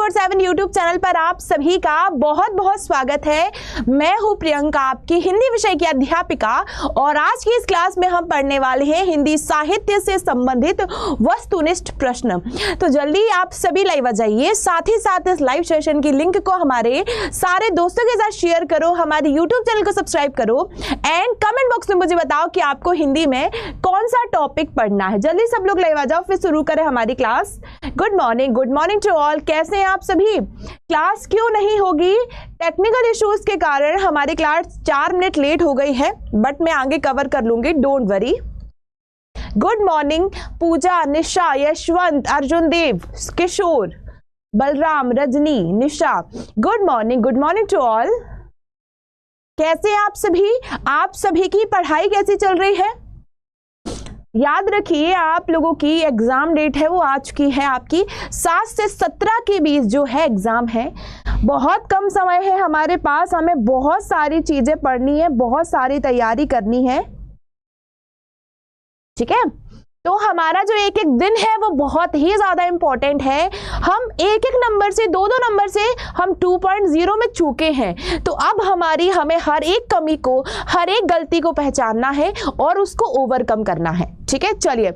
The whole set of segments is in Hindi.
24/7 यूट्यूब चैनल पर आप सभी का बहुत बहुत स्वागत है। मैं हूं प्रियंका, आपकी हिंदी विषय की अध्यापिका, और आज की इस क्लास में हम पढ़ने वाले हैं हिंदी साहित्य से संबंधित वस्तुनिष्ठ प्रश्न। तो जल्दी आप सभी लाइव आ जाइए, साथ ही साथ इस लाइव सेशन की लिंक को हमारे सारे दोस्तों के साथ शेयर करो, हमारे यूट्यूब चैनल को सब्सक्राइब करो एंड कमेंट बॉक्स में मुझे बताओ कि आपको हिंदी में कौन सा टॉपिक पढ़ना है। जल्दी सब लोग लाइव आ जाओ, फिर शुरू करें हमारी class. Good morning to all. कैसे हैं आप सभी? क्लास क्यों नहीं होगी? टेक्निकल इश्यूज के कारण हमारी क्लास 4 मिनट लेट हो गई है, बट मैं आगे कवर कर लूंगी, don't worry. Good morning Puja, Nisha, Yashwant, Arjun Dev, Kishore, Balram, Rajni, Nisha. Good morning to all. कैसे हैं आप सभी? आप सभी की पढ़ाई कैसी चल रही है? याद रखिए, आप लोगों की एग्जाम डेट है वो आ चुकी है। आपकी 7 से 17 के बीच जो है एग्जाम है। बहुत कम समय है हमारे पास, हमें बहुत सारी चीजें पढ़नी है, बहुत सारी तैयारी करनी है। ठीक है, तो हमारा जो एक एक दिन है वो बहुत ही ज्यादा इंपॉर्टेंट है। हम एक एक नंबर से, दो नंबर से हम 2.0 में चूके हैं। तो अब हमें हर एक कमी को, हर एक गलती को पहचानना है और उसको ओवरकम करना है। ठीक है, चलिए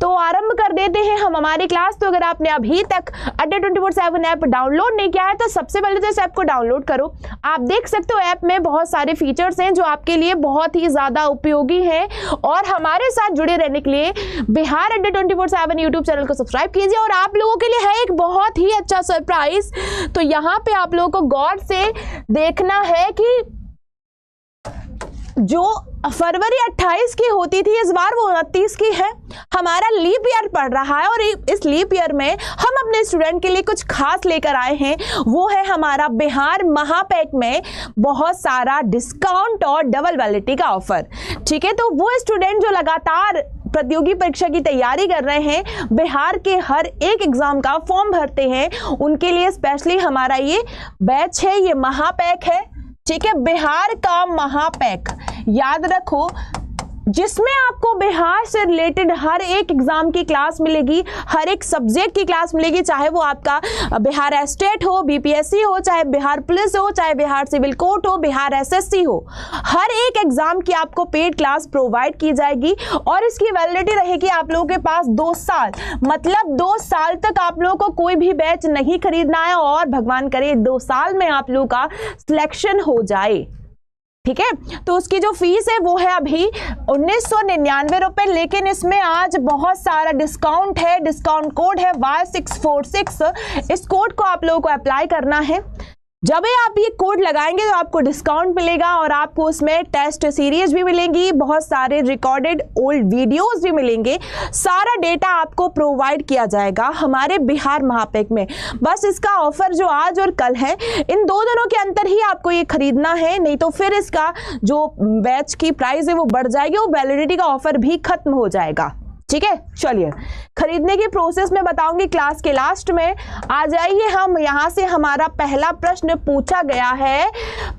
तो आरंभ कर देते हैं हम हमारी क्लास। तो अगर आपने अभी तक अड्डा 24/7 ऐप डाउनलोड नहीं किया है तो सबसे पहले तो इस ऐप को डाउनलोड करो। आप देख सकते हो ऐप में बहुत सारे फीचर्स हैं जो आपके लिए बहुत ही ज्यादा उपयोगी हैं, और हमारे साथ जुड़े रहने के लिए बिहार अड्डा 24/7 यूट्यूब चैनल को सब्सक्राइब कीजिए। और आप लोगों के लिए है एक बहुत ही अच्छा सरप्राइज। तो यहाँ पे आप लोगों को गौर से देखना है कि जो फरवरी 28 की होती थी, इस बार वो 29 की है। हमारा लीप ईयर पड़ रहा है और इस लीप ईयर में हम अपने स्टूडेंट के लिए कुछ खास लेकर आए हैं। वो है हमारा बिहार महापैक में बहुत सारा डिस्काउंट और डबल वैलिडिटी का ऑफर। ठीक है, तो वो स्टूडेंट जो लगातार प्रतियोगी परीक्षा की तैयारी कर रहे हैं, बिहार के हर एक एग्जाम का फॉर्म भरते हैं, उनके लिए स्पेशली हमारा ये बैच है, ये महापैक है। ठीक है, बिहार का महापैक याद रखो, जिसमें आपको बिहार से रिलेटेड हर एक एग्जाम की क्लास मिलेगी, हर एक सब्जेक्ट की क्लास मिलेगी, चाहे वो आपका बिहार स्टेट हो, बीपीएससी हो, चाहे बिहार पुलिस हो, चाहे बिहार सिविल कोर्ट हो, बिहार एसएससी हो। हर एक एग्जाम की आपको पेड क्लास प्रोवाइड की जाएगी और इसकी वैलिडिटी रहेगी आप लोगों के पास 2 साल। मतलब 2 साल तक आप लोगों को कोई भी बैच नहीं खरीदना है, और भगवान करे 2 साल में आप लोगों का सिलेक्शन हो जाए। ठीक है, तो उसकी जो फीस है वो है अभी 1999 रुपए, लेकिन इसमें आज बहुत सारा डिस्काउंट है। डिस्काउंट कोड है Y646। इस कोड को आप लोगों को अप्लाई करना है। जब आप ये कोड लगाएंगे तो आपको डिस्काउंट मिलेगा और आपको उसमें टेस्ट सीरीज भी मिलेंगी, बहुत सारे रिकॉर्डेड ओल्ड वीडियोस भी मिलेंगे। सारा डेटा आपको प्रोवाइड किया जाएगा हमारे बिहार महापैक में। बस इसका ऑफर जो आज और कल है, इन 2 दिनों के अंदर ही आपको ये खरीदना है, नहीं तो फिर इसका जो बैच की प्राइस है वो बढ़ जाएगी और वैलिडिटी का ऑफर भी खत्म हो जाएगा। ठीक है, चलिए खरीदने की प्रोसेस में बताऊंगी क्लास के लास्ट में। आ जाइए, हम यहां से हमारा पहला प्रश्न पूछा गया है,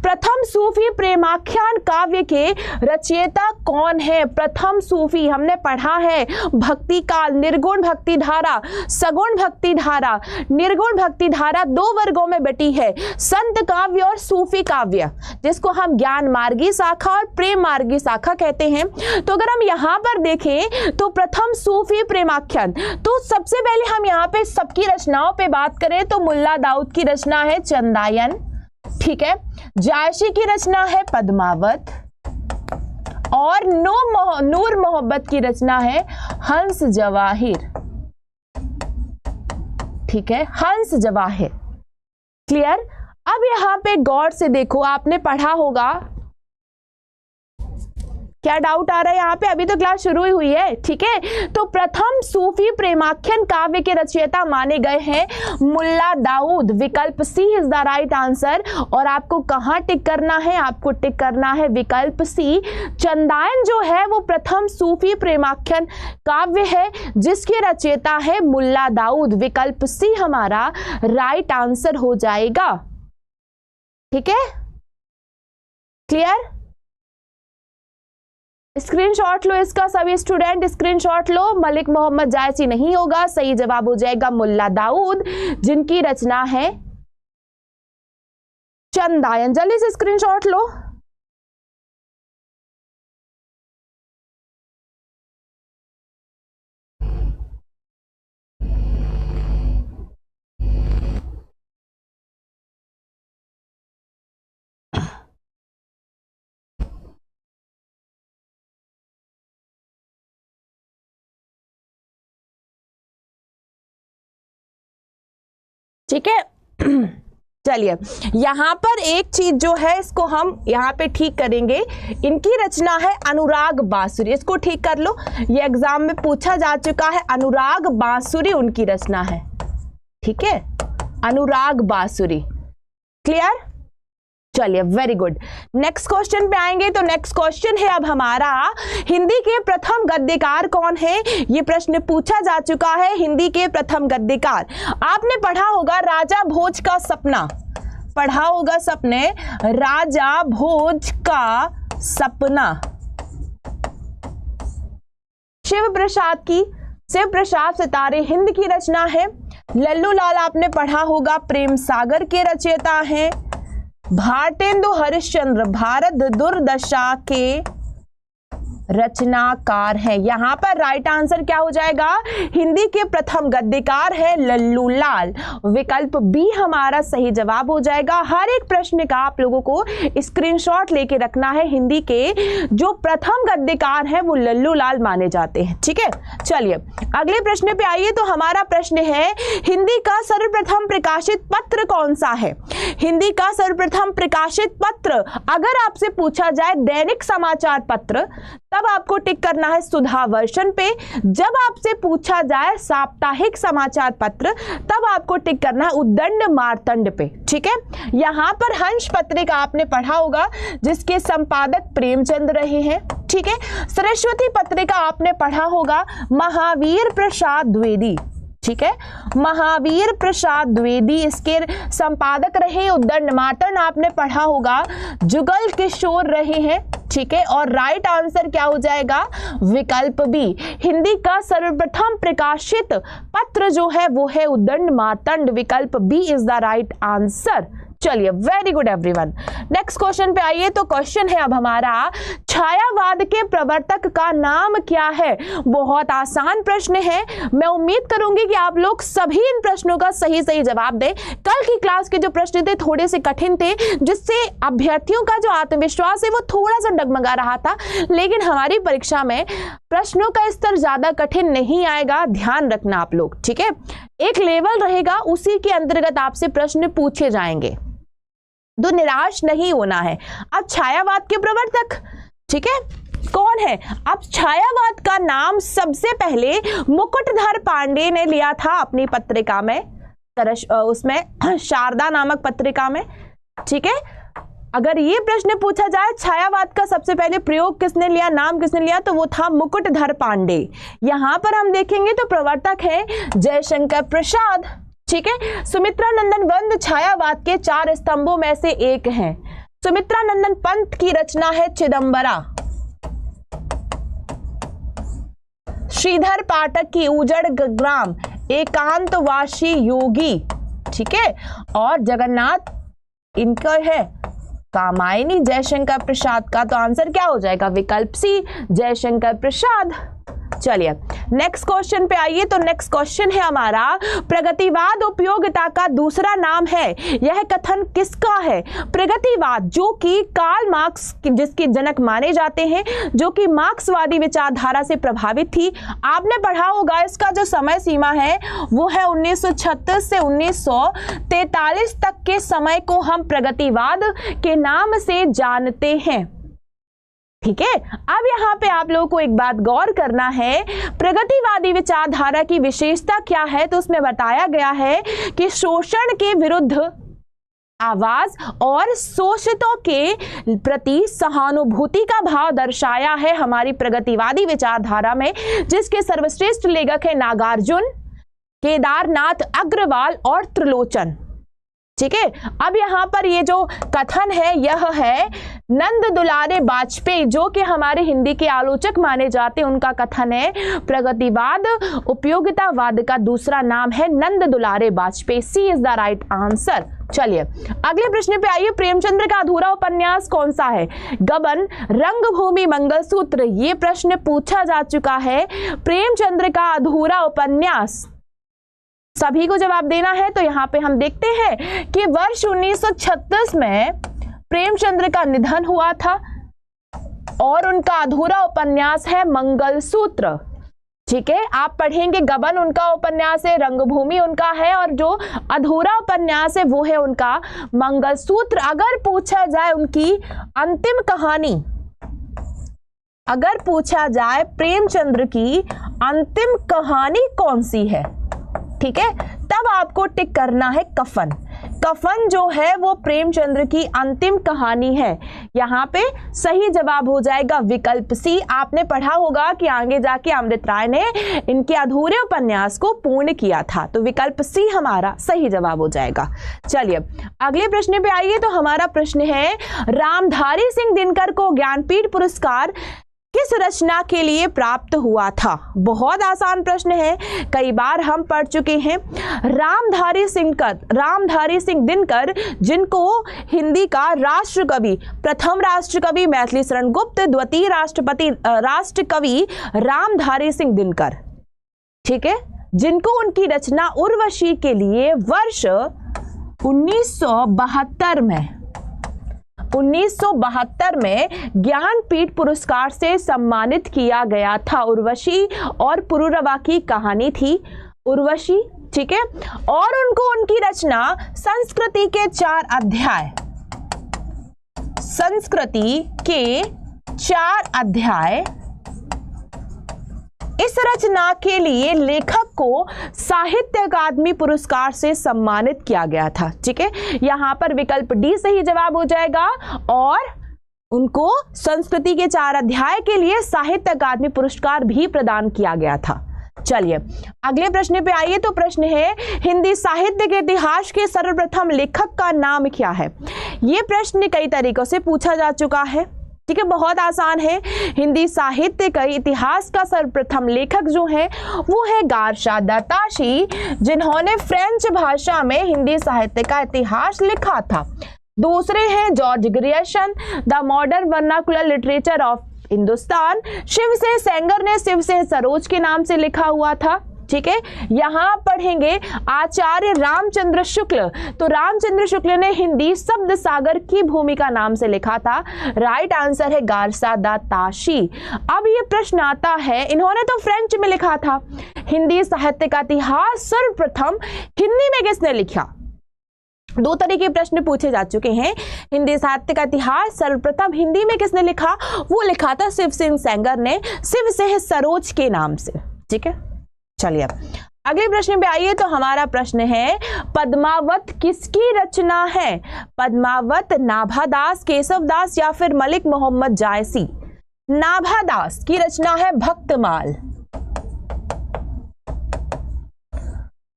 प्रथम सूफी प्रेमाख्यान काव्य के रचयिता कौन है? प्रथम सूफी हमने पढ़ा है भक्ति काल, निर्गुण भक्ति धारा, सगुण भक्ति धारा। निर्गुण भक्ति धारा 2 वर्गों में बटी है, संत काव्य और सूफी काव्य, जिसको हम ज्ञान मार्गी शाखा और प्रेम मार्गी शाखा कहते हैं। तो अगर हम यहाँ पर देखें तो प्रथम सूफी प्रेमाख्यान, तो सबसे पहले हम यहाँ पे सबकी रचनाओं पे बात करें तो मुल्ला दाऊद की रचना है चंदायन। ठीक है, जायशी की रचना है पद्मावत, और नूर मोहब्बत की रचना है हंस जवाहिर। ठीक है, हंस जवाहिर। क्लियर? अब यहाँ पे गौर से देखो, आपने पढ़ा होगा, क्या डाउट आ रहा है यहाँ पे? अभी तो क्लास शुरू ही हुई है। ठीक है, तो प्रथम सूफी प्रेमाख्यान काव्य के रचयिता माने गए हैं मुल्ला दाऊद। विकल्प सी इज द राइट आंसर। और आपको कहाँ टिक करना है? आपको टिक करना है विकल्प सी। चंदायन जो है वो प्रथम सूफी प्रेमाख्यान काव्य है जिसके रचयिता है मुल्ला दाऊद। विकल्प सी हमारा राइट आंसर हो जाएगा। ठीक है, क्लियर? स्क्रीनशॉट लो इसका सभी स्टूडेंट, स्क्रीनशॉट लो। मलिक मोहम्मद जायसी नहीं होगा, सही जवाब हो जाएगा मुल्ला दाऊद, जिनकी रचना है चंदायन। जल्दी से स्क्रीनशॉट लो। ठीक है, चलिए यहां पर एक चीज जो है इसको हम यहां पे ठीक करेंगे। इनकी रचना है अनुराग बांसुरी, इसको ठीक कर लो, ये एग्जाम में पूछा जा चुका है। अनुराग बांसुरी उनकी रचना है, ठीक है, अनुराग बांसुरी। क्लियर? चलिए वेरी गुड। नेक्स्ट क्वेश्चन पे आएंगे। तो नेक्स्ट क्वेश्चन है अब हमारा, हिंदी के प्रथम गद्यकार कौन है? ये प्रश्न पूछा जा चुका है। हिंदी के प्रथम गद्यकार आपने पढ़ा होगा राजा भोज का सपना, पढ़ा होगा सपने, राजा भोज का सपना, शिव प्रसाद की, शिव प्रसाद सितारे हिंद की रचना है। लल्लू लाल आपने पढ़ा होगा प्रेम सागर के रचयिता हैं। भारतेंदु हरिश्चंद्र भारत दुर्दशा के रचनाकार है। यहां पर राइट आंसर क्या हो जाएगा? हिंदी के प्रथम गद्यकार है लल्लू लाल, विकल्प बी हमारा सही जवाब हो जाएगा। हर एक प्रश्न का आप लोगों को स्क्रीनशॉट लेके रखना है। हिंदी के जो प्रथम गद्यकार है वो लल्लू लाल माने जाते हैं, ठीक है। चलिए अगले प्रश्न पे आइए। तो हमारा प्रश्न है, हिंदी का सर्वप्रथम प्रकाशित पत्र कौन सा है? हिंदी का सर्वप्रथम प्रकाशित पत्र अगर आपसे पूछा जाए दैनिक समाचार पत्र, तब आपको टिक करना है सुधा वर्षन पे। जब आपसे पूछा जाए साप्ताहिक समाचार पत्र, तब आपको टिक करना है उद्दंड मार्तंड पे, ठीक है। यहां पर हंस पत्रिका आपने पढ़ा होगा जिसके संपादक प्रेमचंद रहे हैं, ठीक है। सरस्वती पत्रिका आपने पढ़ा होगा महावीर प्रसाद द्विवेदी, ठीक है, महावीर प्रसाद द्विवेदी इसके संपादक रहे। उद्दंड मार्तंड आपने पढ़ा होगा जुगल किशोर रहे हैं, ठीक है। और राइट आंसर क्या हो जाएगा? विकल्प बी। हिंदी का सर्वप्रथम प्रकाशित पत्र जो है वो है उद्दंड मार्तंड, विकल्प B is the right answer. चलिए very good everyone. Next question पे आइए। तो क्वेश्चन है अब हमारा, छायावाद के प्रवर्तक का नाम क्या है? बहुत आसान प्रश्न है। मैं उम्मीद करूंगी कि आप लोग सभी इन प्रश्नों का सही सही जवाब दें। कल की क्लास के जो प्रश्न थे थोड़े से कठिन थे, जिससे अभ्यर्थियों का जो आत्मविश्वास है वो थोड़ा सा डगमगा रहा था, लेकिन हमारी परीक्षा में प्रश्नों का स्तर ज्यादा कठिन नहीं आएगा, ध्यान रखना आप लोग, ठीक है। एक लेवल रहेगा, उसी के अंतर्गत आपसे प्रश्न पूछे जाएंगे, तो निराश नहीं होना है। अब छायावाद के प्रवर्तक, ठीक है, कौन है? अब छायावाद का नाम सबसे पहले मुकुटधर पांडे ने लिया था अपनी पत्रिका में, उसमें शारदा नामक पत्रिका में, ठीक है। अगर ये प्रश्न पूछा जाए छायावाद का सबसे पहले प्रयोग किसने लिया, नाम किसने लिया, तो वो था मुकुटधर पांडे। यहां पर हम देखेंगे तो प्रवर्तक है जयशंकर प्रसाद, ठीक है। सुमित्रा नंदन वंद छायावाद के 4 स्तंभों में से एक हैं। सुमित्रा नंदन पंत की रचना है चिदंबरा। श्रीधर पाठक की उजड़ ग्राम एकांतवासी योगी, ठीक है। और जगन्नाथ इनका है कामायनी जयशंकर प्रसाद का, तो आंसर क्या हो जाएगा? विकल्प सी जयशंकर प्रसाद। चलिए नेक्स्ट क्वेश्चन पे आइए। तो नेक्स्ट क्वेश्चन है हमारा, प्रगतिवाद उपयोगिता का दूसरा नाम है। यह कथन किसका है? प्रगतिवाद जो कि कार्ल मार्क्स जिसके जनक माने जाते हैं, जो कि मार्क्सवादी विचारधारा से प्रभावित थी। आपने पढ़ा होगा इसका जो समय सीमा है वो है 1936 से 1943 तक के समय को हम प्रगतिवाद के नाम से जानते हैं, ठीक है। अब यहां पे आप लोगों को एक बात गौर करना है, प्रगतिवादी विचारधारा की विशेषता क्या है? तो उसमें बताया गया है कि शोषण के विरुद्ध आवाज और शोषितों के प्रति सहानुभूति का भाव दर्शाया है हमारी प्रगतिवादी विचारधारा में, जिसके सर्वश्रेष्ठ लेखक है नागार्जुन, केदारनाथ अग्रवाल और त्रिलोचन। ठीक है। अब यहाँ पर ये जो कथन है यह है नंद दुलारे वाजपेयी, जो कि हमारे हिंदी के आलोचक माने जाते हैं, उनका कथन है प्रगतिवाद उपयोगितावाद का दूसरा नाम है नंद दुलारे वाजपेयी। सी इज द राइट आंसर। चलिए अगले प्रश्न पे आइए। प्रेमचंद्र का अधूरा उपन्यास कौन सा है? गबन, रंगभूमि, मंगलसूत्र। ये प्रश्न पूछा जा चुका है। प्रेमचंद्र का अधूरा उपन्यास सभी को जवाब देना है। तो यहां पे हम देखते हैं कि वर्ष 1936 में प्रेमचंद्र का निधन हुआ था और उनका अधूरा उपन्यास है मंगलसूत्र। ठीक है, आप पढ़ेंगे गबन उनका उपन्यास है, रंगभूमि उनका है, और जो अधूरा उपन्यास है वो है उनका मंगलसूत्र। अगर पूछा जाए उनकी अंतिम कहानी, अगर पूछा जाए प्रेमचंद्र की अंतिम कहानी कौन सी है, ठीक है, तब आपको टिक करना है कफन। कफन जो है वो प्रेमचंद्र की अंतिम कहानी है। यहाँ पे सही जवाब हो जाएगा विकल्प सी। आपने पढ़ा होगा कि आगे जाके अमृत राय ने इनके अधूरे उपन्यास को पूर्ण किया था, तो विकल्प सी हमारा सही जवाब हो जाएगा। चलिए अगले प्रश्न पे आइए। तो हमारा प्रश्न है रामधारी सिंह दिनकर को ज्ञानपीठ पुरस्कार किस रचना के लिए प्राप्त हुआ था? बहुत आसान प्रश्न है, कई बार हम पढ़ चुके हैं। रामधारी सिंह दिनकर, जिनको हिंदी का राष्ट्रकवि, प्रथम राष्ट्रकवि मैथिली शरण गुप्त, द्वितीय राष्ट्रकवि रामधारी सिंह दिनकर, ठीक है, जिनको उनकी रचना उर्वशी के लिए वर्ष 1972 में ज्ञानपीठ पुरस्कार से सम्मानित किया गया था। उर्वशी और पुरुरवा की कहानी थी उर्वशी, ठीक है, और उनको उनकी रचना संस्कृति के 4 अध्याय, संस्कृति के 4 अध्याय, इस रचना के लिए लेखक को साहित्य अकादमी पुरस्कार से सम्मानित किया गया था। ठीक है, यहां पर विकल्प डी सही जवाब हो जाएगा और उनको संस्कृति के 4 अध्याय के लिए साहित्य अकादमी पुरस्कार भी प्रदान किया गया था। चलिए अगले प्रश्न पे आइए। तो प्रश्न है हिंदी साहित्य के इतिहास के सर्वप्रथम लेखक का नाम क्या है? यह प्रश्न कई तरीकों से पूछा जा चुका है। ठीक है, बहुत आसान है। हिंदी साहित्य का इतिहास का सर्वप्रथम लेखक जो है वो है गारशा दत्ताशी, जिन्होंने फ्रेंच भाषा में हिंदी साहित्य का इतिहास लिखा था। दूसरे हैं George Grierson, the modern vernacular literature of Hindustan. Shiv से सेंगर ने शिव से सरोज के नाम से लिखा हुआ था। ठीक है, यहां पढ़ेंगे आचार्य रामचंद्र शुक्ल। तो रामचंद्र शुक्ल ने हिंदी शब्द सागर की भूमिका नाम से लिखा था। राइट आंसर है गारशा दत्ताशी। अब ये प्रश्न आता है, इन्होंने तो फ्रेंच में लिखा था, हिंदी साहित्य का इतिहास सर्वप्रथम हिंदी में किसने लिखा? 2 तरह के प्रश्न पूछे जा चुके हैं। हिंदी साहित्य का इतिहास सर्वप्रथम हिंदी में किसने लिखा? वो लिखा था शिव सिंह सेंगर ने, शिव से सरोज के नाम से। ठीक है, चलिए अगले प्रश्न पे आइए। तो हमारा प्रश्न है पद्मावत किसकी रचना है? पद्मावत नाभादास, केशवदास या फिर मलिक मोहम्मद जायसी? नाभादास की रचना है भक्तमाल।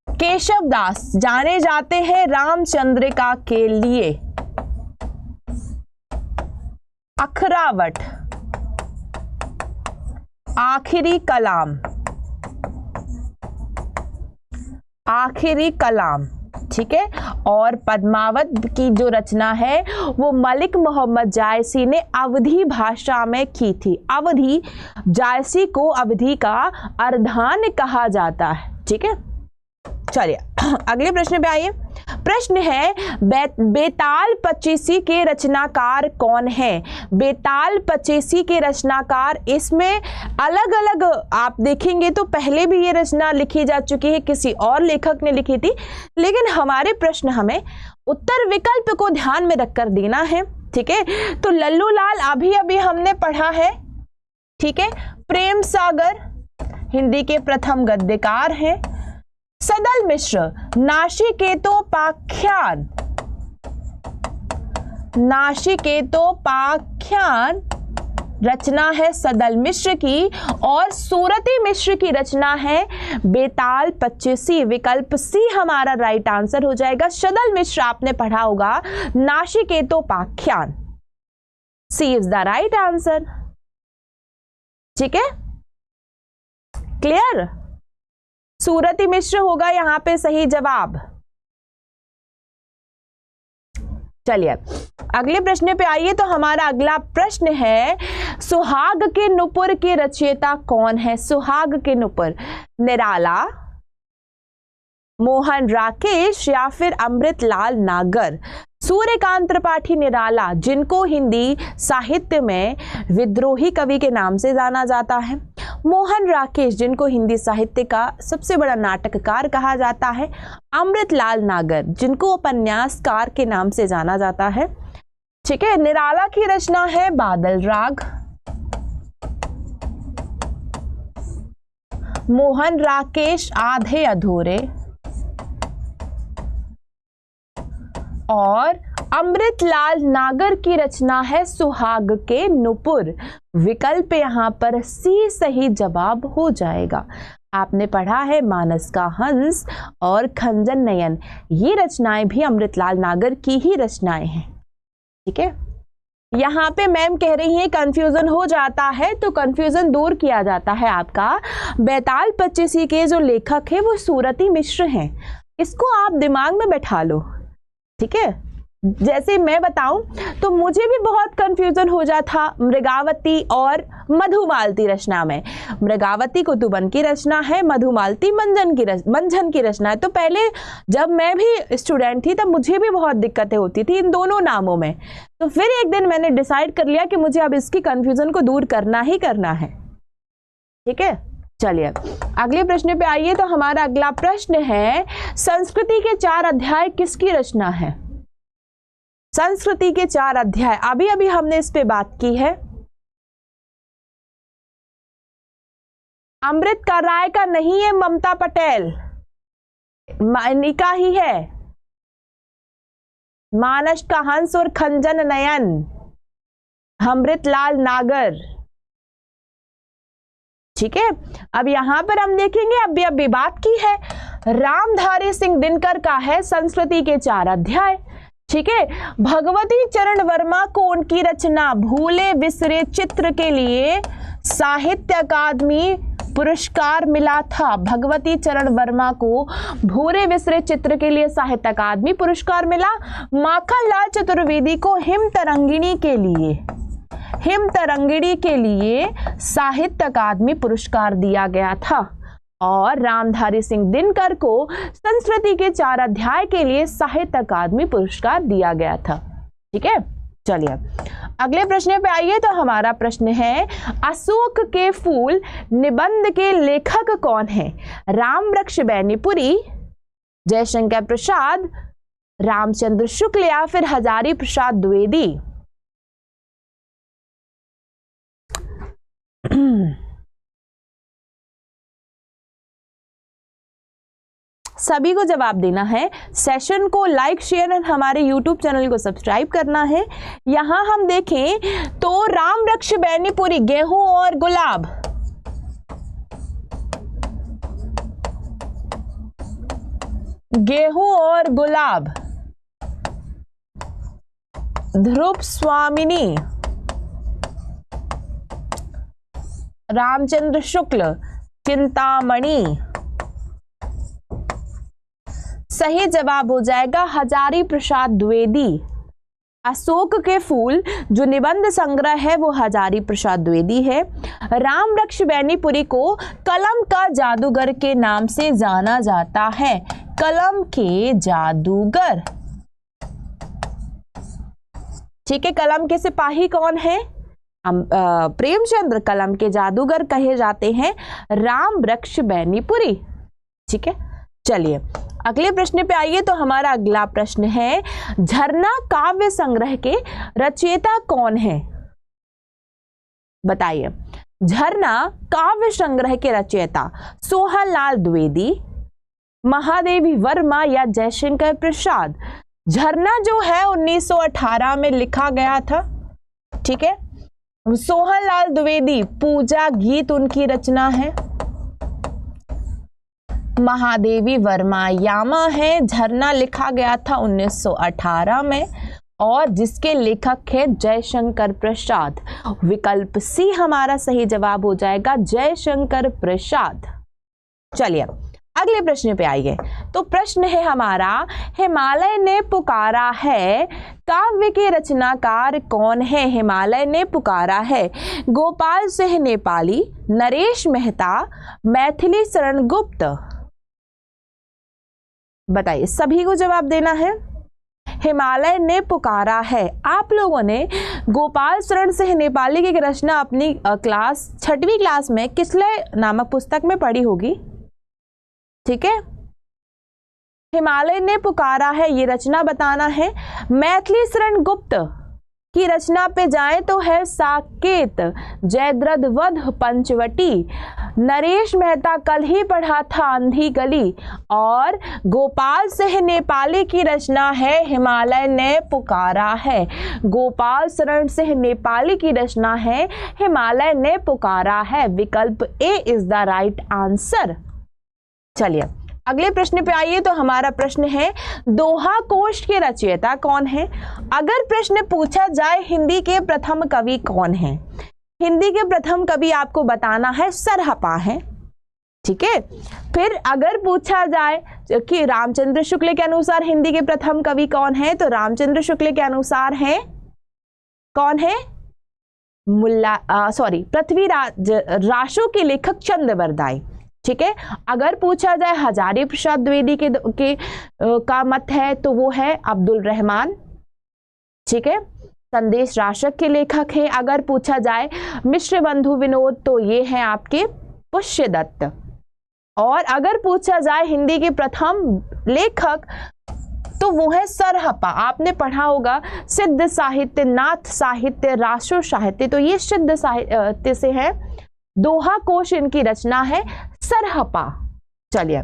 केशवदास जाने जाते हैं रामचंद्रिका के लिए। अखरावट, आखिरी कलाम, आखिरी कलाम। ठीक है, और पद्मावत की जो रचना है वो मलिक मोहम्मद जायसी ने अवधी भाषा में की थी। अवधी, जायसी को अवधी का अर्धान कहा जाता है। ठीक है, चलिए अगले प्रश्न पे आइए। प्रश्न है बेताल पचीसी के रचनाकार कौन है? बेताल पचीसी के रचनाकार, इसमें अलग अलग आप देखेंगे तो पहले भी ये रचना लिखी जा चुकी है, किसी और लेखक ने लिखी थी, लेकिन हमारे प्रश्न हमें उत्तर विकल्प को ध्यान में रखकर देना है। ठीक है, तो लल्लू लाल अभी अभी हमने पढ़ा है। ठीक है, प्रेम सागर हिंदी के प्रथम गद्यकार हैं। सदल मिश्र नाशिकेतोपाख्यान, नाशिकेतोपाख्यान रचना है सदल मिश्र की और सूरती मिश्र की रचना है बेताल पच्चीसी। विकल्प सी हमारा राइट आंसर हो जाएगा। सदल मिश्र आपने पढ़ा होगा नाशिकेतोपाख्यान। सी इज द राइट आंसर। ठीक है, क्लियर? सूरती मिश्र होगा यहां पे सही जवाब। चलिए अगले प्रश्न पे आइए। तो हमारा अगला प्रश्न है सुहाग के नुपुर के रचयिता कौन है? सुहाग के नुपुर निराला, मोहन राकेश या फिर अमृतलाल नागर। सूर्यकांत त्रिपाठी निराला, जिनको हिंदी साहित्य में विद्रोही कवि के नाम से जाना जाता है। मोहन राकेश, जिनको हिंदी साहित्य का सबसे बड़ा नाटककार कहा जाता है। अमृतलाल नागर, जिनको उपन्यासकार के नाम से जाना जाता है। ठीक है, निराला की रचना है बादल राग, मोहन राकेश आधे अधूरे और अमृतलाल नागर की रचना है सुहाग के नुपुर। विकल्प यहां पर सी सही जवाब हो जाएगा। आपने पढ़ा है मानस का हंस और खंजन नयन, ये रचनाएं भी अमृतलाल नागर की ही रचनाएं हैं। ठीक है, यहाँ पे मैम कह रही हैं कंफ्यूजन हो जाता है, तो कंफ्यूजन दूर किया जाता है आपका। बेताल पच्चीसी के जो लेखक है वो सूरती मिश्र हैं, इसको आप दिमाग में बैठा लो। ठीक है, जैसे मैं बताऊं तो मुझे भी बहुत कंफ्यूजन हो जाता मृगावती और मधुमालती रचना में। मृगावती कुतुबन की रचना है, मधुमालती मंझन की रचना है। तो पहले जब मैं भी स्टूडेंट थी तब मुझे भी बहुत दिक्कतें होती थी इन दोनों नामों में। तो फिर एक दिन मैंने डिसाइड कर लिया कि मुझे अब इसकी कंफ्यूजन को दूर करना ही करना है। ठीक है, चलिए अगले प्रश्न पे आइए। तो हमारा अगला प्रश्न है संस्कृति के 4 अध्याय किसकी रचना है? संस्कृति के 4 अध्याय अभी अभी हमने इस पे बात की है। अमृत का राय का नहीं है, ममता पटेल मानिका ही है। मानस का हंस और खंजन नयन अमृतलाल नागर। ठीक है, अब यहां पर हम देखेंगे अभी बात की है रामधारी सिंह दिनकर का है संस्कृति के 4 अध्याय। ठीक है, भगवती चरण वर्मा को उनकी रचना भूले बिसरे चित्र के लिए साहित्य अकादमी पुरस्कार मिला था। भगवती चरण वर्मा को भूले बिसरे चित्र के लिए साहित्य अकादमी पुरस्कार मिला। माखनलाल चतुर्वेदी को हिम तरंगिणी के लिए साहित्य अकादमी पुरस्कार दिया गया था और रामधारी सिंह दिनकर को संस्कृति के 4 अध्याय के लिए साहित्य अकादमी पुरस्कार दिया गया था। ठीक है, चलिए अगले प्रश्न पे आइए। तो हमारा प्रश्न है अशोक के फूल निबंध के लेखक कौन है? रामवृक्ष बैनीपुरी, जयशंकर प्रसाद, रामचंद्र शुक्ल या फिर हजारी प्रसाद द्विवेदी। सभी को जवाब देना है। सेशन को लाइक शेयर और हमारे YouTube चैनल को सब्सक्राइब करना है। यहां हम देखें तो रामवृक्ष बैनीपुरी गेहूं और गुलाब, गेहूं और गुलाब, ध्रुव स्वामिनी, रामचंद्र शुक्ल, चिंतामणि। सही जवाब हो जाएगा हजारी प्रसाद द्विवेदी। अशोक के फूल जो निबंध संग्रह है वो हजारी प्रसाद द्विवेदी है। रामवृक्ष बैनीपुरी को कलम का जादूगर के नाम से जाना जाता है। कलम के जादूगर। ठीक है, कलम के सिपाही कौन है? प्रेमचंद्र। कलम के जादूगर कहे जाते हैं रामवृक्ष बैनीपुरी। ठीक है, चलिए अगले प्रश्न पे आइए। तो हमारा अगला प्रश्न है झरना काव्य संग्रह के रचयिता कौन है? बताइए। झरना काव्य संग्रह के रचयिता सोहनलाल द्विवेदी, महादेवी वर्मा या जयशंकर प्रसाद। झरना जो है 1918 में लिखा गया था। ठीक है, सोहनलाल द्विवेदी, पूजा गीत उनकी रचना है। महादेवी वर्मा, यामा है, झरना लिखा गया था 1918 में और जिसके लेखक है जयशंकर प्रसाद। विकल्प सी हमारा सही जवाब हो जाएगा, जयशंकर प्रसाद। चलिए अगले प्रश्न पे आइए। तो प्रश्न है हमारा, हिमालय ने पुकारा है काव्य के रचनाकार कौन है? हिमालय ने पुकारा है, गोपाल सिंह नेपाली, नरेश मेहता, मैथिली शरण गुप्त। बताइए, सभी को जवाब देना है। हिमालय ने पुकारा है, आप लोगों ने गोपाल शरण सिंह नेपाली की रचना अपनी क्लास 6वीं क्लास में किसलय नामक पुस्तक में पढ़ी होगी, ठीक है। हिमालय ने पुकारा है, ये रचना बताना है। मैथिली शरण गुप्त की रचना पे जाएं तो है साकेत, जयद्रथ वध पंचवटी, नरेश मेहता कल ही पढ़ा था अंधी गली, और गोपाल सिंह नेपाली की रचना है हिमालय ने पुकारा है। गोपाल शरण सिंह नेपाली की रचना है हिमालय ने पुकारा है। विकल्प ए इज द राइट आंसर। चलिए अगले प्रश्न पे आइए। तो हमारा प्रश्न है, दोहा कोश के रचयिता कौन है? अगर प्रश्न पूछा जाए हिंदी के प्रथम कवि कौन है, हिंदी के प्रथम कवि आपको बताना है सरहपा है, ठीक है। फिर अगर पूछा जाए कि रामचंद्र शुक्ल के अनुसार हिंदी के प्रथम कवि कौन है, तो रामचंद्र शुक्ल के अनुसार है कौन है? पृथ्वीराज रासो के लेखक चंद्रवरदाई, ठीक है। अगर पूछा जाए हजारी प्रसाद द्विवेदी का मत है तो वो है अब्दुल रहमान, ठीक है। संदेश राशक के लेखक हैं। अगर पूछा जाए मिश्र बंधु विनोद तो ये हैं आपके पुष्यदत्त। और अगर पूछा जाए हिंदी के प्रथम लेखक तो वो है सरहपा। आपने पढ़ा होगा सिद्ध साहित्य, नाथ साहित्य, रासो साहित्य, तो ये सिद्ध साहित्य से है। दोहा कोश इनकी रचना है सरहपा। चलिए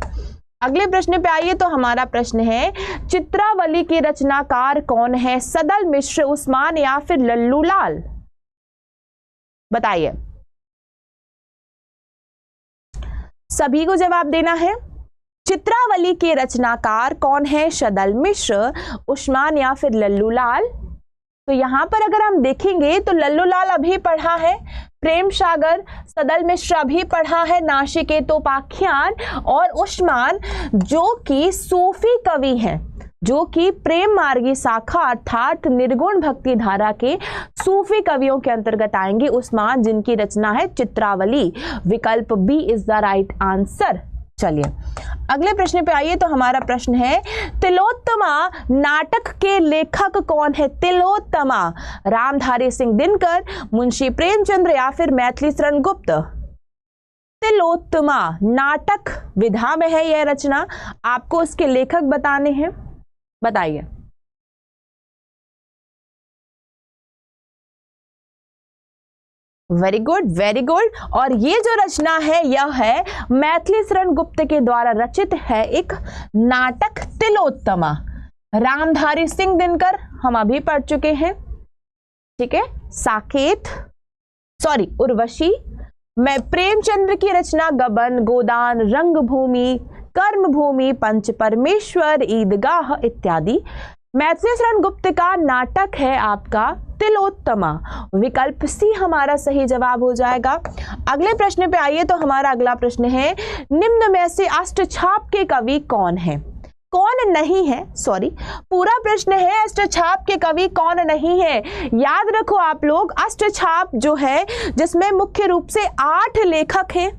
अगले प्रश्न पे आइए। तो हमारा प्रश्न है, चित्रावली के रचनाकार कौन है? सदल मिश्र, उस्मान या फिर लल्लू लाल? बताइए, सभी को जवाब देना है। चित्रावली के रचनाकार कौन है? सदल मिश्र, उस्मान या फिर लल्लू लाल? तो यहां पर अगर हम देखेंगे तो लल्लू लाल अभी पढ़ा है, प्रेम सागर, सदल मिश्र अभी पढ़ा है, नासिकेतोपाख्यान, और उस्मान जो कि सूफी कवि हैं, जो कि प्रेम मार्गी शाखा अर्थात निर्गुण भक्ति धारा के सूफी कवियों के अंतर्गत आएंगे उस्मान, जिनकी रचना है चित्रावली। विकल्प B is the right answer. चलिए अगले प्रश्न पे आइए। तो हमारा प्रश्न है, तिलोत्तमा नाटक के लेखक कौन है? तिलोत्तमा, रामधारी सिंह दिनकर, मुंशी प्रेमचंद्र या फिर मैथिली शरण गुप्त? तिलोत्तमा नाटक विधा में है यह रचना, आपको उसके लेखक बताने हैं। बताइए, वेरी गुड, वेरी गुड। और ये जो रचना है यह है मैथिली शरण गुप्त के द्वारा रचित है एक नाटक तिलोत्तमा। रामधारी सिंह दिनकर हम अभी पढ़ चुके हैं, ठीक है। साकेत, उर्वशी, मैं प्रेमचंद्र की रचना गबन, गोदान, रंगभूमि, कर्मभूमि, पंच परमेश्वर, ईदगाह इत्यादि। मैथिली शरण गुप्त का नाटक है आपका तिलोत्तमा। विकल्प सी हमारा सही जवाब हो जाएगा। अगले प्रश्न पे आइए। तो हमारा अगला प्रश्न है, निम्न में से अष्टछाप के कवि कौन है? कौन नहीं है, पूरा प्रश्न है अष्टछाप के कवि कौन नहीं है। याद रखो आप लोग, अष्टछाप जो है जिसमें मुख्य रूप से 8 लेखक हैं।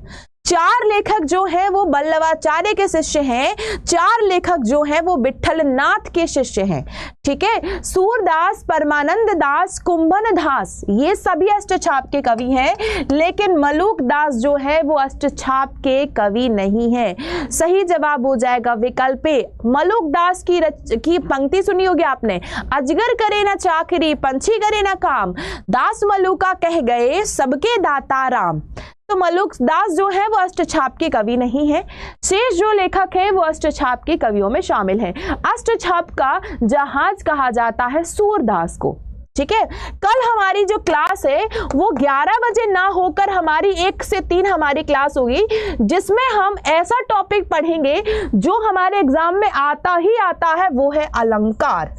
4 लेखक जो हैं वो बल्लवाचार्य के शिष्य हैं, 4 लेखक जो हैं वो विठल नाथ के शिष्य हैं, ठीक है। सूरदास, परमानंद दास, कुंभन दास, ये सभी अष्टछाप के कवि हैं, लेकिन मलूक दास जो है वो अष्टछाप के कवि नहीं है। सही जवाब हो जाएगा विकल्प ए। मलूक दास की पंक्ति सुनी होगी आपने, अजगर करे ना चाकरी, पंछी करे ना काम, दास मलूका कह गए सबके दाता राम। तो मलूक दास जो है वो अष्टछाप के कवि नहीं है। शेष जो लेखक है वो अष्टछाप के कवियों में शामिल हैं। अष्टछाप का जहाज कहा जाता है सूरदास को, ठीक है। कल हमारी जो क्लास है वो 11 बजे ना होकर हमारी 1 से 3 हमारी क्लास होगी, जिसमें हम ऐसा टॉपिक पढ़ेंगे जो हमारे एग्जाम में आता ही आता है, वो है अलंकार।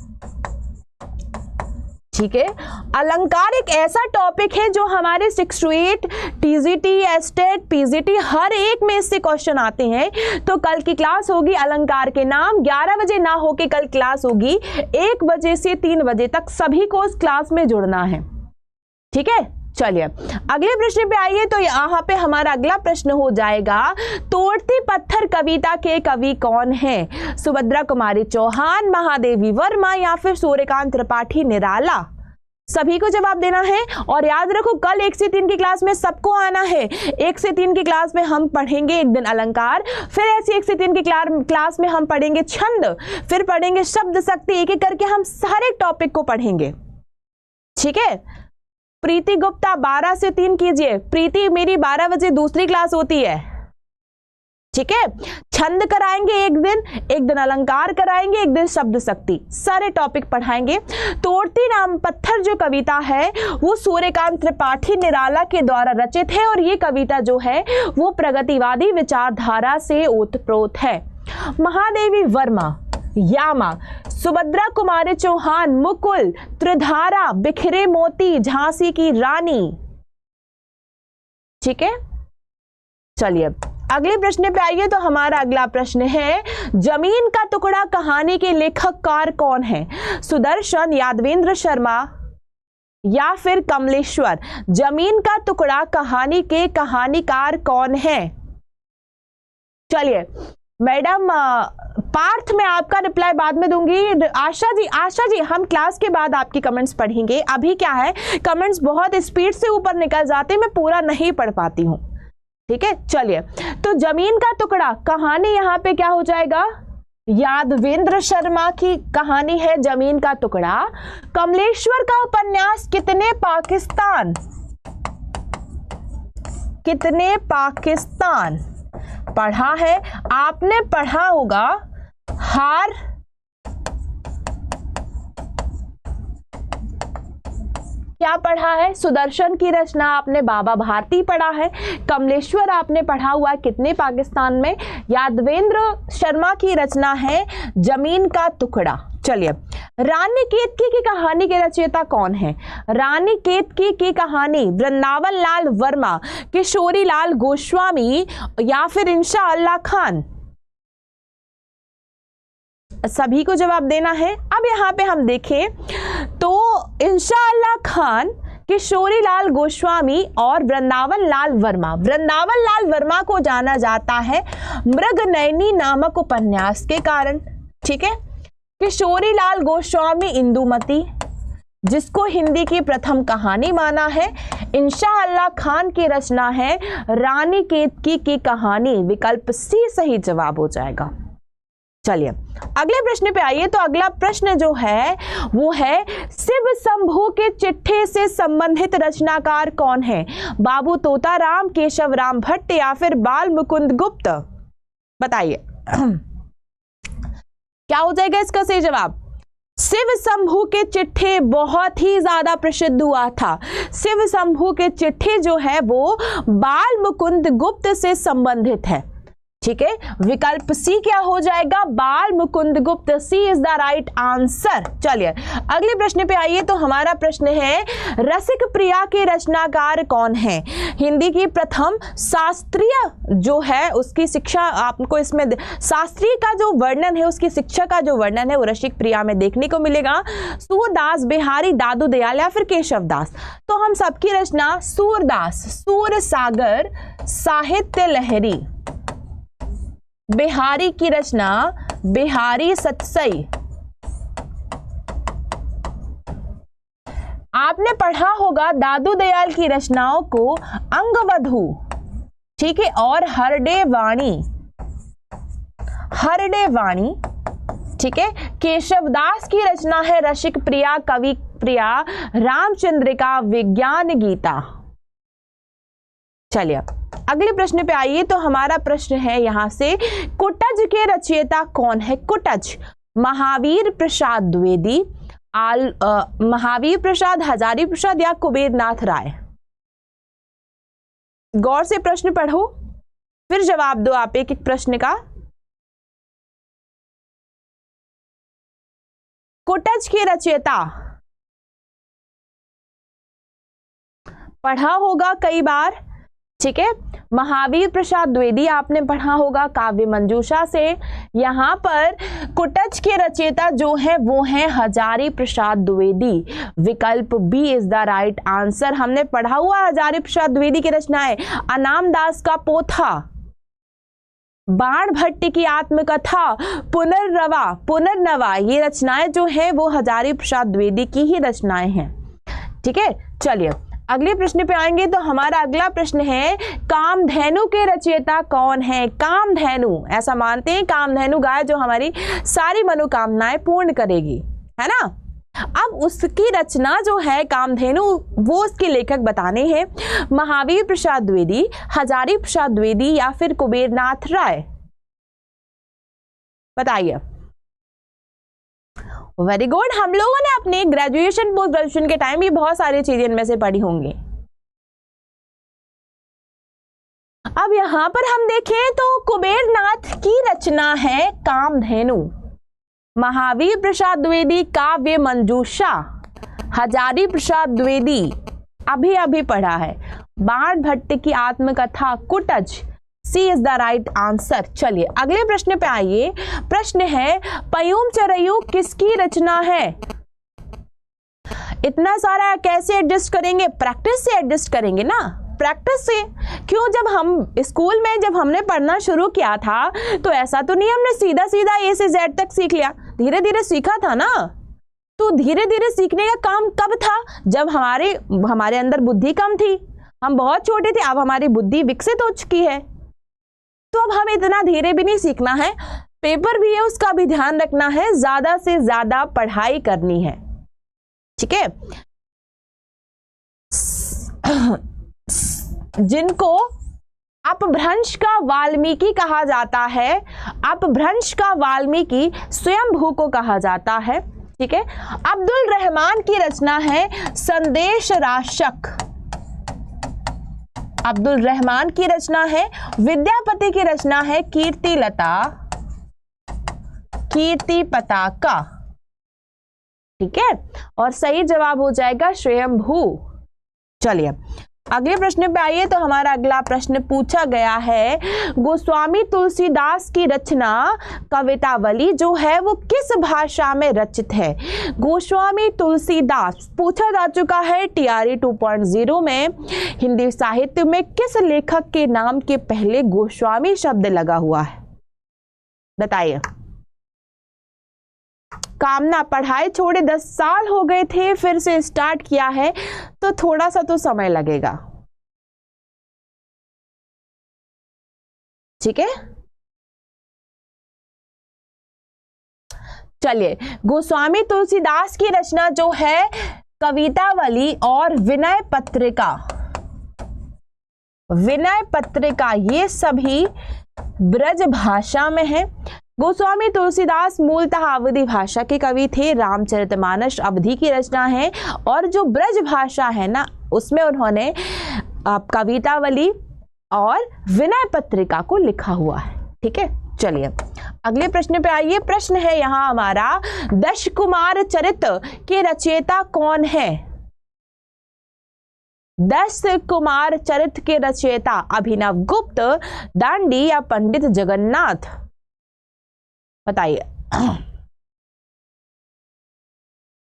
ठीक है, अलंकार एक ऐसा टॉपिक है जो हमारे 6 to 8 टीजीटी, एस्टेट, पीजीटी हर एक में इससे क्वेश्चन आते हैं। तो कल की क्लास होगी अलंकार के नाम, 11 बजे ना होके कल क्लास होगी 1 बजे से 3 बजे तक, सभी को इस क्लास में जुड़ना है। ठीक है, चलिए अगले प्रश्न पे आइए। तो यहाँ पे हमारा अगला प्रश्न हो जाएगा, तोड़ती पत्थर कविता के कवि कौन है? सुभद्रा कुमारी चौहान, महादेवी वर्मा या फिर सूर्यकांत त्रिपाठी निराला? सभी को जवाब देना है। और याद रखो कल 1 से 3 की क्लास में सबको आना है। 1 से 3 की क्लास में हम पढ़ेंगे एक दिन अलंकार, फिर ऐसे 1 से 3 की क्लास में हम पढ़ेंगे छंद, फिर पढ़ेंगे शब्द शक्ति, एक एक करके हम सारे टॉपिक को पढ़ेंगे। ठीक है, प्रीति गुप्ता 12 से 3 कीजिए। प्रीति मेरी 12 बजे दूसरी क्लास होती है। ठीक है, छंद कराएंगे एक दिन अलंकार कराएंगे, एक दिन शब्द शक्ति, सारे टॉपिक पढ़ाएंगे। तोड़ती नाम पत्थर जो कविता है वो सूर्यकांत त्रिपाठी निराला के द्वारा रचित है, और ये कविता जो है वो प्रगतिवादी विचारधारा से ओतप्रोत है। महादेवी वर्मा, यामा, सुभद्रा कुमारी चौहान, मुकुल, त्रिधारा, बिखरे मोती, झांसी की रानी। ठीक है, चलिए अगले प्रश्न पे आइए। तो हमारा अगला प्रश्न है, जमीन का टुकड़ा कहानी के लेखककार कौन है? सुदर्शन, यादवेंद्र शर्मा या फिर कमलेश्वर? जमीन का टुकड़ा कहानी के कहानीकार कौन है? चलिए मैडम पार्थ, मैं आपका रिप्लाई बाद में दूंगी। आशा जी हम क्लास के बाद आपकी कमेंट्स पढ़ेंगे। अभी क्या है, कमेंट्स बहुत स्पीड से ऊपर निकल जाते हैं, मैं पूरा नहीं पढ़ पाती हूँ। ठीक है, चलिए तो जमीन का टुकड़ा कहानी यहाँ पे क्या हो जाएगा? यादवेंद्र शर्मा की कहानी है जमीन का टुकड़ा। कमलेश्वर का उपन्यास कितने पाकिस्तान पढ़ा है? आपने पढ़ा होगा हार, क्या पढ़ा है? सुदर्शन की रचना आपने बाबा भारती पढ़ा है। कमलेश्वर आपने पढ़ा हुआ है कितने पाकिस्तान में। यादवेंद्र शर्मा की रचना है जमीन का टुकड़ा। चलिए, रानी केतकी की कहानी के रचयिता कौन है? रानी केतकी की कहानी वृंदावन लाल वर्मा, किशोरी लाल गोस्वामी या फिर इंशा अल्लाह खान? सभी को जवाब देना है। अब यहाँ पे हम देखें तो इंशा अल्लाह खान, किशोरी लाल गोस्वामी और वृंदावन लाल वर्मा। वृंदावन लाल वर्मा को जाना जाता है मृगनयनी नामक उपन्यास के कारण। ठीक है, किशोरी लाल गोस्वामी इंदुमती, जिसको हिंदी की प्रथम कहानी माना है। इंशा अल्लाह खान की रचना है रानी केतकी की कहानी। विकल्प सी सही जवाब हो जाएगा। चलिए अगले प्रश्न पे आइए। तो अगला प्रश्न जो है वो है, शिव शंभू के चिट्ठे से संबंधित रचनाकार कौन है? बाबू तोताराम, केशव राम भट्ट या फिर बाल मुकुंद गुप्त? बताइए क्या हो जाएगा इसका सही जवाब? शिव शंभू के चिट्ठे बहुत ही ज्यादा प्रसिद्ध हुआ था। शिव शंभू के चिट्ठे जो है वो बाल मुकुंद गुप्त से संबंधित है। ठीक है, विकल्प सी क्या हो जाएगा? बाल मुकुंद गुप्त। सी इज द राइट आंसर। चलिए अगले प्रश्न पे आइए। तो हमारा प्रश्न है, रसिक प्रिया के रचनाकार कौन है? हिंदी की प्रथम शास्त्रीय जो है उसकी शिक्षा आपको इसमें, शास्त्रीय का जो वर्णन है उसकी शिक्षा का जो वर्णन है वो रसिक प्रिया में देखने को मिलेगा। सूरदास, बिहारी, दादू दयाल या फिर केशव दास? तो हम सबकी रचना सूरदास, सूर सागर, साहित्य लहरी। बिहारी की रचना बिहारी सतसई। आपने पढ़ा होगा दादू दयाल की रचनाओं को अंगवधू। ठीक है, और हरडे वाणी। ठीक है, केशव दास की रचना है रसिक प्रिया, कवि प्रिया, रामचंद्रिका, विज्ञान गीता। चलिए अगले प्रश्न पे आइए। तो हमारा प्रश्न है यहां से, कुटज के रचयिता कौन है? कुटज, महावीर प्रसाद द्विवेदी, महावीर प्रसाद, हजारी प्रसाद या कुबेरनाथ राय? गौर से प्रश्न पढ़ो, फिर जवाब दो आप एक एक प्रश्न का। कुटज के रचयिता, पढ़ा होगा कई बार, ठीक है। महावीर प्रसाद द्विवेदी आपने पढ़ा होगा काव्य मंजूषा से। यहां पर कुटज के रचयिता जो है वो है हजारी प्रसाद द्विवेदी। विकल्प B is the right answer. हमने पढ़ा हुआ हजारी प्रसाद द्विवेदी की रचनाएं, अनाम दास का पोथा, बाण भट्ट की आत्मकथा, पुनर्नवा, ये रचनाएं जो है वो हजारी प्रसाद द्विवेदी की ही रचनाएं हैं, ठीक है। चलिए अगले प्रश्न पे आएंगे। तो हमारा अगला प्रश्न है कामधेनु के रचयिता कौन है? कामधेनु, ऐसा मानते हैं कामधेनु गाय जो हमारी सारी मनोकामनाएं पूर्ण करेगी, है ना। अब उसकी रचना जो है कामधेनु, वो उसके लेखक बताने हैं महावीर प्रसाद द्विवेदी, हजारी प्रसाद द्विवेदी या फिर कुबेरनाथ राय? बताइए। Very good. हम लोगों ने अपने ग्रेजुएशन पोस्ट ग्रेजुएशन के टाइम भी बहुत सारी चीजें इनमें से पढ़ी होंगी। अब यहां पर हम देखें तो कुबेरनाथ की रचना है कामधेनु, महावीर प्रसाद द्विवेदी काव्य मंजूषा, हजारी प्रसाद द्विवेदी अभी अभी पढ़ा है, बाण भट्ट की आत्मकथा कुटज, सी इज द राइट आंसर। चलिए अगले प्रश्न पे आइए। प्रश्न है पयूम चरयू किसकी रचना है? इतना सारा कैसे एडजस्ट करेंगे? प्रैक्टिस से एडजस्ट करेंगे ना, प्रैक्टिस से। क्यों, जब हम स्कूल में जब हमने पढ़ना शुरू किया था तो ऐसा तो नहीं हमने सीधा सीधा ए से जेड तक सीख लिया, धीरे धीरे सीखा था ना। तो धीरे धीरे सीखने का काम कब था? जब हमारे अंदर बुद्धि कम थी, हम बहुत छोटे थे। अब हमारी बुद्धि विकसित हो चुकी है, तो अब हमें इतना धीरे भी नहीं सीखना है। पेपर भी है, उसका भी ध्यान रखना है, ज्यादा से ज्यादा पढ़ाई करनी है, ठीक है। जिनको अपभ्रंश का वाल्मीकि कहा जाता है, अपभ्रंश का वाल्मीकि स्वयंभू को कहा जाता है, ठीक है। अब्दुल रहमान की रचना है संदेश राशक, अब्दुल रहमान की रचना है। विद्यापति की रचना है कीर्ति पताका, ठीक है। और सही जवाब हो जाएगा स्वयंभू। चलिए अगले प्रश्न पे आइए। तो हमारा अगला प्रश्न पूछा गया है गोस्वामी तुलसीदास की रचना कवितावली जो है वो किस भाषा में रचित है? गोस्वामी तुलसीदास पूछा जा चुका है TRE 2.0 में। हिंदी साहित्य में किस लेखक के नाम के पहले गोस्वामी शब्द लगा हुआ है? बताइए। कामना पढ़ाई छोड़े 10 साल हो गए थे, फिर से स्टार्ट किया है, तो थोड़ा सा तो समय लगेगा, ठीक है। चलिए गोस्वामी तुलसीदास की रचना जो है कवितावली और विनय पत्रिका ये सभी ब्रज भाषा में है। गोस्वामी तुलसीदास मूलतः अवधी भाषा के कवि थे। रामचरितमानस अवधी की रचना है और जो ब्रज भाषा है ना उसमें उन्होंने कवितावली और विनय पत्रिका को लिखा हुआ है, ठीक है। चलिए अगले प्रश्न पे आइए। प्रश्न है यहाँ हमारा दश कुमार चरित के रचयिता कौन है? 10 कुमार चरित के रचयिता अभिनव गुप्त, दांडी या पंडित जगन्नाथ? बताइए।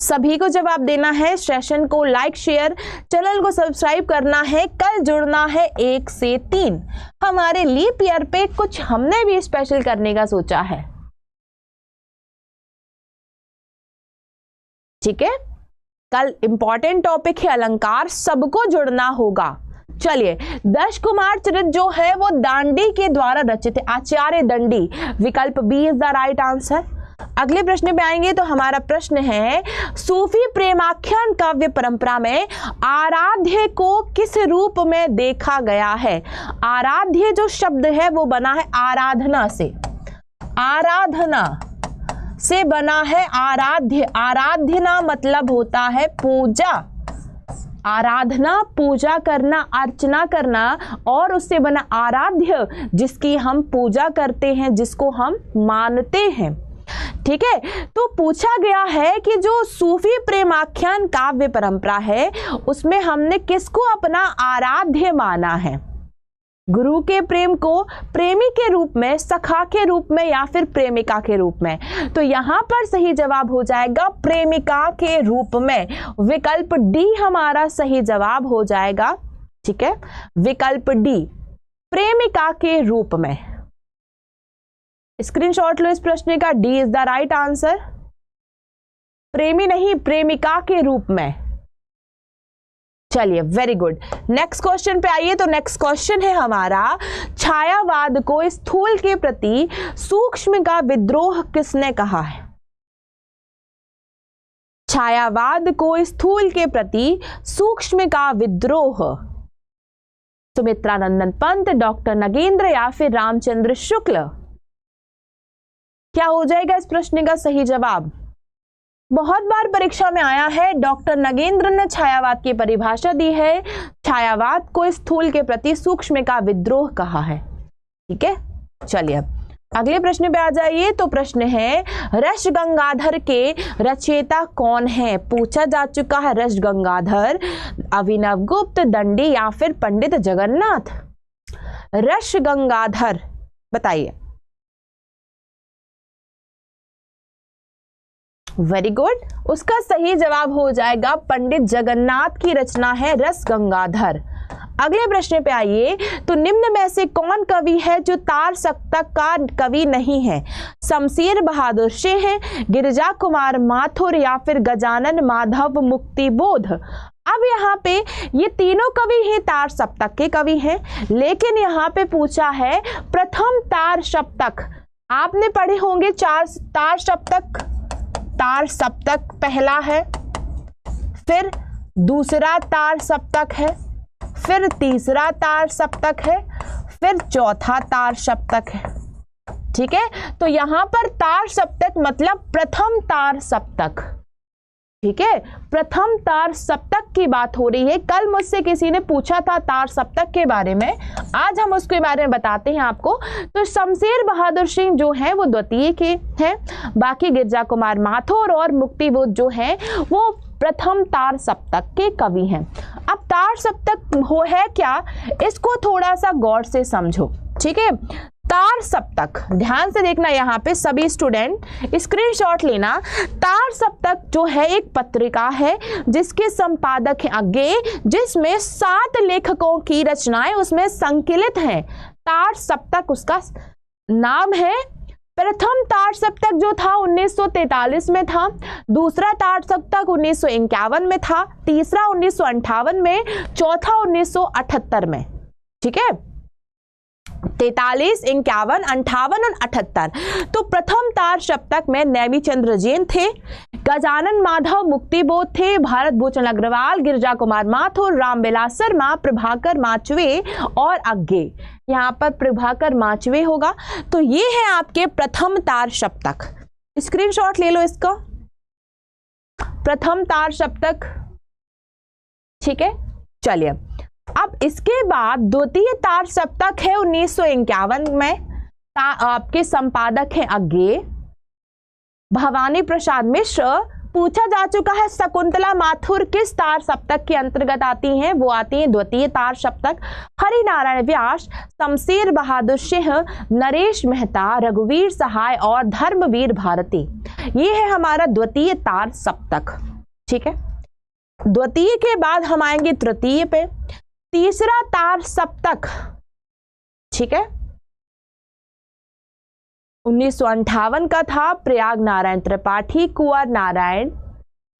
सभी को जवाब देना है। सेशन को लाइक शेयर, चैनल को सब्सक्राइब करना है। कल जुड़ना है 1 से 3। हमारे लीप ईयर पे कुछ हमने भी स्पेशल करने का सोचा है, ठीक है। कल इंपॉर्टेंट टॉपिक है अलंकार, सबको जुड़ना होगा। चलिए 10 कुमार चरित जो है वो दांडी के द्वारा रचित है, आचार्य दंडी। विकल्प B is the right answer. अगले प्रश्न पे आएंगे। तो हमारा प्रश्न है सूफी प्रेमाख्यान काव्य परंपरा में आराध्य को किस रूप में देखा गया है? आराध्य जो शब्द है वो बना है आराधना से। आराधना से बना है आराध्य। आराधना मतलब होता है पूजा, आराधना पूजा करना, अर्चना करना, और उससे बना आराध्य जिसकी हम पूजा करते हैं, जिसको हम मानते हैं। ठीक है, तो पूछा गया है कि जो सूफी प्रेमाख्यान काव्य परंपरा है उसमें हमने किसको अपना आराध्य माना है? गुरु के प्रेम को प्रेमी के रूप में, सखा के रूप में, या फिर प्रेमिका के रूप में? तो यहां पर सही जवाब हो जाएगा प्रेमिका के रूप में। विकल्प डी हमारा सही जवाब हो जाएगा। ठीक है, विकल्प डी, प्रेमिका के रूप में। स्क्रीनशॉट लो इस प्रश्न का, D is the right answer. प्रेमी नहीं, प्रेमिका के रूप में। चलिए, वेरी गुड। नेक्स्ट क्वेश्चन पे आइए। तो नेक्स्ट क्वेश्चन है हमारा, छायावाद को स्थूल के प्रति सूक्ष्म का विद्रोह किसने कहा है? छायावाद को स्थूल के प्रति सूक्ष्म का विद्रोह सुमित्रानंदन पंत, डॉक्टर नगेंद्र, या फिर रामचंद्र शुक्ल? क्या हो जाएगा इस प्रश्न का सही जवाब? बहुत बार परीक्षा में आया है, डॉक्टर नगेंद्र ने छायावाद की परिभाषा दी है, छायावाद को स्थूल के प्रति सूक्ष्म का विद्रोह कहा है। ठीक है, चलिए अगले प्रश्न पे आ जाइए। तो प्रश्न है, रस गंगाधर के रचयिता कौन है? पूछा जा चुका है। रस गंगाधर, अभिनव गुप्त, दंडी, या फिर पंडित जगन्नाथ? रस गंगाधर बताइए। वेरी गुड, उसका सही जवाब हो जाएगा पंडित जगन्नाथ की रचना है रस गंगाधर। अगले प्रश्न पे आइए। तो निम्न में से कौन कवि है जो तार सप्तक का कवि नहीं है? शमशेर बहादुर सिंह, गिरिजा कुमार माथुर, या फिर गजानन माधव मुक्तिबोध? अब यहाँ पे ये तीनों कवि हैं, तार सप्तक के कवि हैं, लेकिन यहाँ पे पूछा है प्रथम तार सप्तक। आपने पढ़े होंगे चार तार सप्तक। तार सप्तक पहला है, फिर दूसरा तार सप्तक है, फिर तीसरा तार सप्तक है, फिर चौथा तार सप्तक है। ठीक है, तो यहां पर तार सप्तक मतलब प्रथम तार सप्तक। ठीक है, प्रथम तार सप्तक की बात हो रही है। कल मुझसे किसी ने पूछा था तार सप्तक के बारे में, आज हम उसके बारे में बताते हैं आपको। तो शमशेर बहादुर सिंह जो है वो द्वितीय के हैं, बाकी गिरजा कुमार माथुर और मुक्तिबोध जो है वो प्रथम तार सप्तक के कवि हैं। अब तार सप्तक हो है क्या, इसको थोड़ा सा गौर से समझो। ठीक है, तार सप्तक ध्यान से देखना, यहाँ पे सभी स्टूडेंट स्क्रीनशॉट लेना। तार सप्तक जो है एक पत्रिका है जिसके संपादक हैं अज्ञेय, जिसमें 7 लेखकों की रचनाएं उसमें संकलित हैं। तार सप्तक उसका नाम है। प्रथम तार सप्तक जो था 1943 में था, दूसरा तार सप्तक 1951 में था, तीसरा 1958 में, चौथा 1978 में। ठीक है, 43, 51, 58 और 78। तो प्रथम तार सप्तक में नेमी चंद्र जैन थे, गजानन माधव मुक्तिबोध थे, भारत भूषण अग्रवाल, गिरिजा कुमार माथुर, रामविलास शर्मा, प्रभाकर माचवे और अज्ञेय। यहाँ पर प्रभाकर माचवे होगा। तो ये है आपके प्रथम तार सप्तक। स्क्रीनशॉट ले लो इसका, प्रथम तार सप्तक। ठीक है, चलिए अब इसके बाद द्वितीय तार सप्तक है 1951 में। आपके संपादक हैं अज्ञेय, भवानी प्रसाद मिश्र। पूछा जा चुका है शकुंतला माथुर किस तार सप्तक के अंतर्गत आती हैं? वो आती हैं द्वितीय तार सप्तक। हरिनारायण व्यास, शमशेर बहादुर सिंह, नरेश मेहता, रघुवीर सहाय और धर्मवीर भारती, ये है हमारा द्वितीय तार सप्तक। ठीक है, द्वितीय के बाद हम आएंगे तृतीय पे। तीसरा तार सप्तक, ठीक है, 1958 का था। प्रयाग नारायण त्रिपाठी, कुंवर नारायण,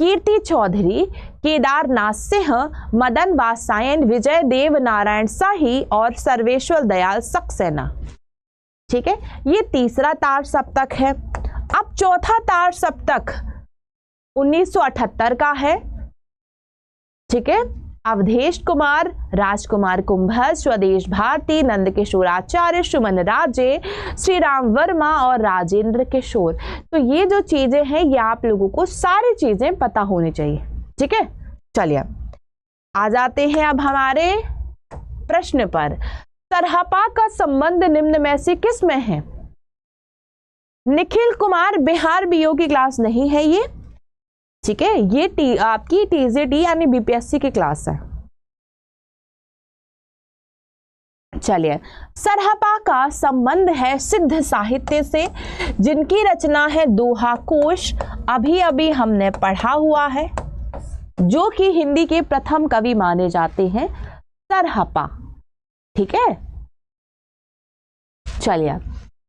कीर्ति चौधरी, केदारनाथ सिंह, मदन वात्सायन, विजय देव नारायण शाही और सर्वेश्वर दयाल सक्सेना। ठीक है, ये तीसरा तार सप्तक है। अब चौथा तार सप्तक 1978 का है। ठीक है, अवधेश कुमार, राजकुमार कुंभज, स्वदेश भारती, नंदकिशोर आचार्य, सुमन राजे, श्री राम वर्मा और राजेंद्र किशोर। तो ये जो चीजें हैं ये आप लोगों को सारी चीजें पता होनी चाहिए, ठीक है। चलिए आ जाते हैं अब हमारे प्रश्न पर। सरहपा का संबंध निम्न में से किस में है? निखिल कुमार, बिहार बीओ की क्लास नहीं है ये, ठीक है। ये आपकी टीजीटी यानी बीपीएससी की क्लास है। चलिए, सरहपा का संबंध है सिद्ध साहित्य से, जिनकी रचना है दोहा कोश, अभी अभी हमने पढ़ा हुआ है, जो कि हिंदी के प्रथम कवि माने जाते हैं सरहपा, ठीक है। चलिए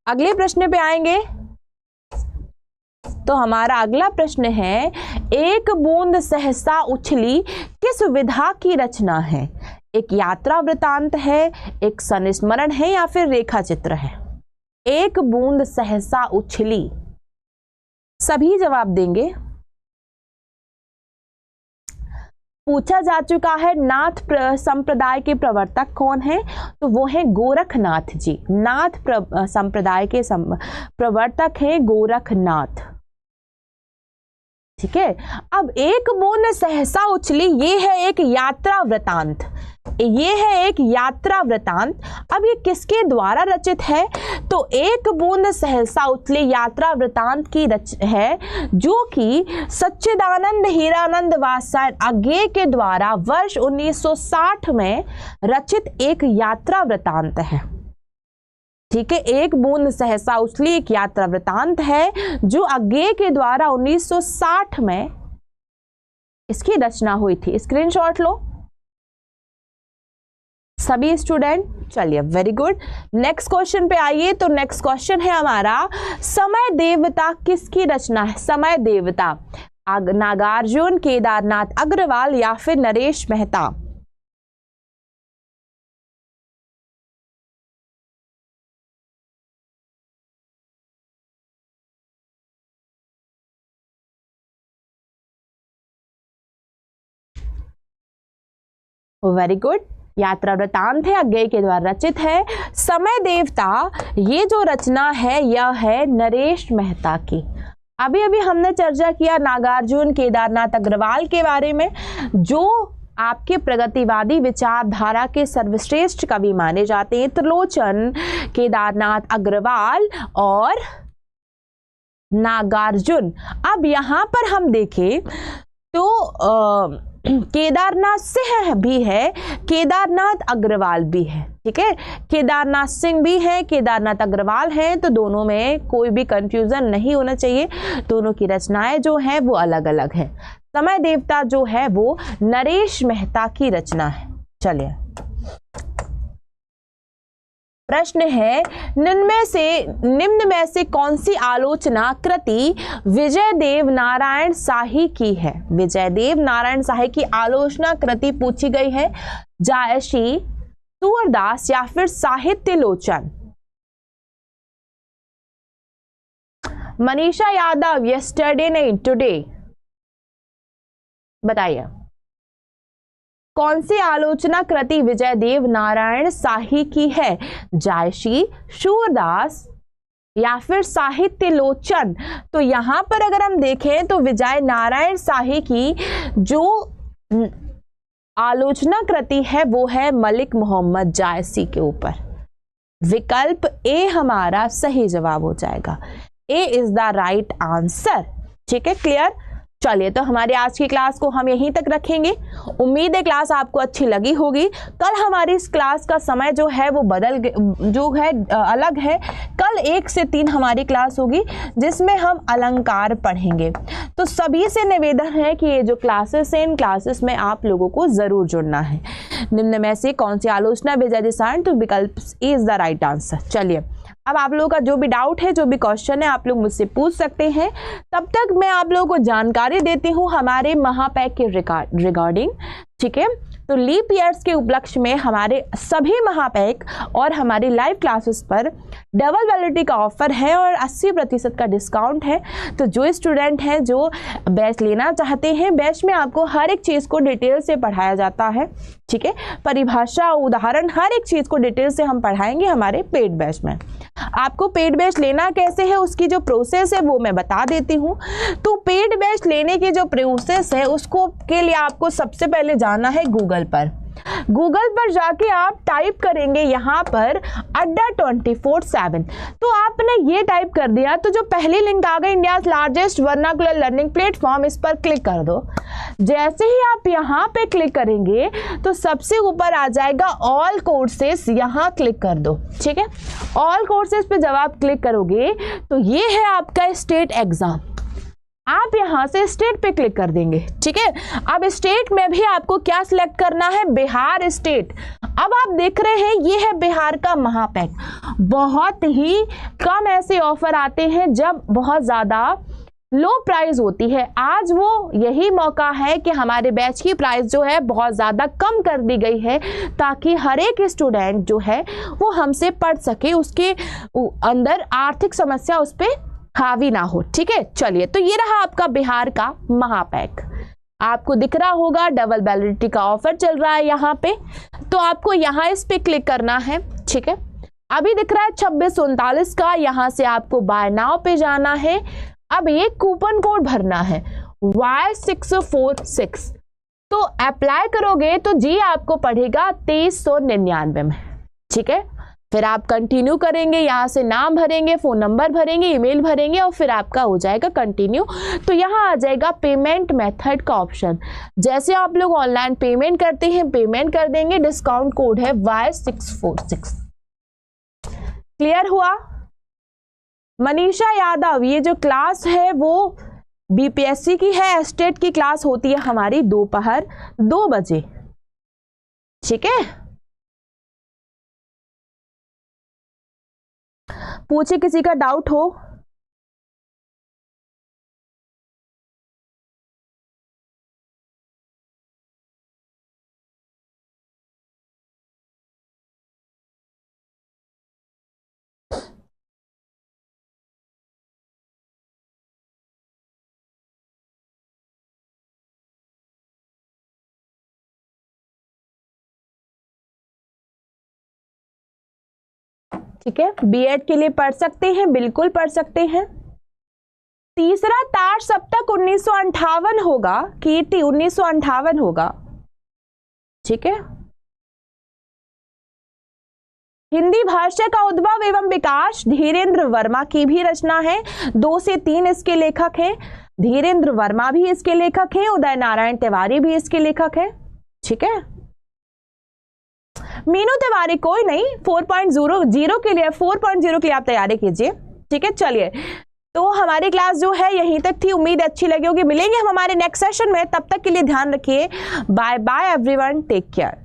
अगले प्रश्न पे आएंगे। तो हमारा अगला प्रश्न है, एक बूंद सहसा उछली किस विधा की रचना है? एक यात्रा वृतांत है, एक संस्मरण है या फिर रेखा चित्र है? एक बूंद सहसा उछली, सभी जवाब देंगे। पूछा जा चुका है नाथ संप्रदाय के प्रवर्तक कौन है? तो वो है गोरखनाथ जी। नाथ संप्रदाय के प्रवर्तक है गोरखनाथ, ठीक है। अब एक बूंद सहसा उछली, ये है एक यात्रा वृतांत, ये है एक यात्रा वृतांत। अब ये किसके द्वारा रचित है? तो एक बूंद सहसा उछली यात्रा वृतांत की है, जो कि सच्चिदानंद हीरानंद वात्स्यायन अज्ञेय के द्वारा वर्ष 1960 में रचित एक यात्रा वृतांत है, ठीक है। एक बूंद सहसा उछली एक यात्रा वृतांत है जो अज्ञेय के द्वारा 1960 में इसकी रचना हुई थी। स्क्रीनशॉट लो सभी स्टूडेंट। चलिए वेरी गुड। नेक्स्ट क्वेश्चन पे आइए। तो नेक्स्ट क्वेश्चन है हमारा, समय देवता किसकी रचना है? समय देवता नागार्जुन, केदारनाथ अग्रवाल या फिर नरेश मेहता? Very good. यात्रा वृतांत है, अज्ञेय के द्वारा रचित है। समय देवता ये जो रचना है यह है नरेश मेहता की। अभी अभी हमने चर्चा किया नागार्जुन, केदारनाथ अग्रवाल के बारे में, जो आपके प्रगतिवादी विचारधारा के सर्वश्रेष्ठ कवि माने जाते हैं। त्रिलोचन, केदारनाथ अग्रवाल और नागार्जुन। अब यहां पर हम देखें तो केदारनाथ सिंह भी है, केदारनाथ अग्रवाल भी है, ठीक है। केदारनाथ सिंह भी है, केदारनाथ अग्रवाल हैं, तो दोनों में कोई भी कंफ्यूजन नहीं होना चाहिए। दोनों की रचनाएं जो है वो अलग अलग है। समय देवता जो है वो नरेश मेहता की रचना है। चलिए प्रश्न है, निम्न में से कौन सी आलोचना कृति विजयदेव नारायण शाही की है? विजयदेव नारायण शाही की आलोचना कृति पूछी गई है। जायसी, सूरदास या फिर साहित्य लोचन? मनीषा यादव, यस्टरडे नहीं टुडे, बताइए कौन सी आलोचना कृति विजयदेव नारायण शाही की है? जायसी, सूरदास या फिर साहित्य लोचन? तो यहां पर अगर हम देखें तो विजय नारायण शाही की जो आलोचना कृति है वो है मलिक मोहम्मद जायसी के ऊपर। विकल्प ए हमारा सही जवाब हो जाएगा। ए इज द राइट आंसर, ठीक है। क्लियर। चलिए तो हमारी आज की क्लास को हम यहीं तक रखेंगे। उम्मीद है क्लास आपको अच्छी लगी होगी। कल हमारी इस क्लास का समय जो है वो अलग है। कल 1 से 3 हमारी क्लास होगी जिसमें हम अलंकार पढ़ेंगे। तो सभी से निवेदन है कि ये जो क्लासेस हैं इन क्लासेस में आप लोगों को जरूर जुड़ना है। निम्न में से कौन सी आलोचना विजय सारण? तो विकल्प इज द राइट आंसर। चलिए अब आप लोगों का जो भी डाउट है, जो भी क्वेश्चन है, आप लोग मुझसे पूछ सकते हैं। तब तक मैं आप लोगों को जानकारी देती हूँ हमारे महापैक के रिगार्डिंग, ठीक है। तो लीप ईयर्स के उपलक्ष्य में हमारे सभी महापैक और हमारी लाइव क्लासेस पर डबल वैलिडिटी का ऑफर है और 80% का डिस्काउंट है। तो जो स्टूडेंट हैं जो बैच लेना चाहते हैं, बैच में आपको हर एक चीज़ को डिटेल से पढ़ाया जाता है, ठीक है, परिभाषा, उदाहरण, हर एक चीज़ को डिटेल से हम पढ़ाएंगे हमारे पेड बैच में। आपको पेड बैच लेना कैसे है, उसकी जो प्रोसेस है वो मैं बता देती हूँ। तो पेड बैच लेने की जो प्रोसेस है उसको के लिए आपको सबसे पहले जाना है गूगल पर। गूगल पर जाके आप टाइप करेंगे यहाँ पर अड्डा 24/7। तो आपने ये टाइप कर दिया तो जो पहली लिंक आ गई, India largest vernacular learning platform, इस पर क्लिक कर दो। जैसे ही आप यहाँ पे क्लिक करेंगे तो सबसे ऊपर आ जाएगा ऑल कोर्सेस, यहाँ क्लिक कर दो, ठीक है। ऑल कोर्सेस पे जब आप क्लिक करोगे तो ये है आपका स्टेट एग्जाम, आप यहां से स्टेट पे क्लिक कर देंगे, ठीक है। अब स्टेट में भी आपको क्या सिलेक्ट करना है, बिहार स्टेट। अब आप देख रहे हैं ये है बिहार का महापैक। बहुत ही कम ऐसे ऑफर आते हैं जब बहुत ज़्यादा लो प्राइस होती है। आज वो यही मौका है कि हमारे बैच की प्राइस जो है बहुत ज़्यादा कम कर दी गई है ताकि हर एक स्टूडेंट जो है वो हमसे पढ़ सके, उसके अंदर आर्थिक समस्या उस पर हावी ना हो, ठीक है। चलिए, तो ये रहा आपका बिहार का महापैक। आपको दिख रहा होगा डबल वैलिडिटी का ऑफर चल रहा है यहाँ पे, तो आपको यहाँ इस पे क्लिक करना है, ठीक है। अभी दिख रहा है 2639 का, यहाँ से आपको बाय नाउ पे जाना है। अब एक कूपन कोड भरना है Y646, तो अप्लाई करोगे तो जी आपको पड़ेगा 2399 में, ठीक है। फिर आप कंटिन्यू करेंगे, यहाँ से नाम भरेंगे, फ़ोन नंबर भरेंगे, ईमेल भरेंगे और फिर आपका हो जाएगा कंटिन्यू। तो यहाँ आ जाएगा पेमेंट मेथड का ऑप्शन। जैसे आप लोग ऑनलाइन पेमेंट करते हैं, पेमेंट कर देंगे। डिस्काउंट कोड है Y646। क्लियर हुआ? मनीषा यादव, ये जो क्लास है वो बीपीएससी की है। स्टेट की क्लास होती है हमारी दोपहर 2 बजे, ठीक है। पूछे किसी का डाउट हो? ठीक है, बीएड के लिए पढ़ सकते हैं, बिल्कुल पढ़ सकते हैं। तीसरा तार सप्तक 1958 होगा, कीर्ति 1958 होगा, ठीक है। हिंदी भाषा का उद्भव एवं विकास धीरेन्द्र वर्मा की भी रचना है। 2 से 3 इसके लेखक हैं। धीरेन्द्र वर्मा भी इसके लेखक हैं, उदय नारायण तिवारी भी इसके लेखक हैं, ठीक है। मीनू तिवारी कोई नहीं, 4.0 के लिए 4.0 के लिए आप तैयारी कीजिए, ठीक है। चलिए, तो हमारी क्लास जो है यहीं तक थी। उम्मीद अच्छी लगी होगी। मिलेंगे हम हमारे नेक्स्ट सेशन में, तब तक के लिए ध्यान रखिए। Bye bye everyone, take care.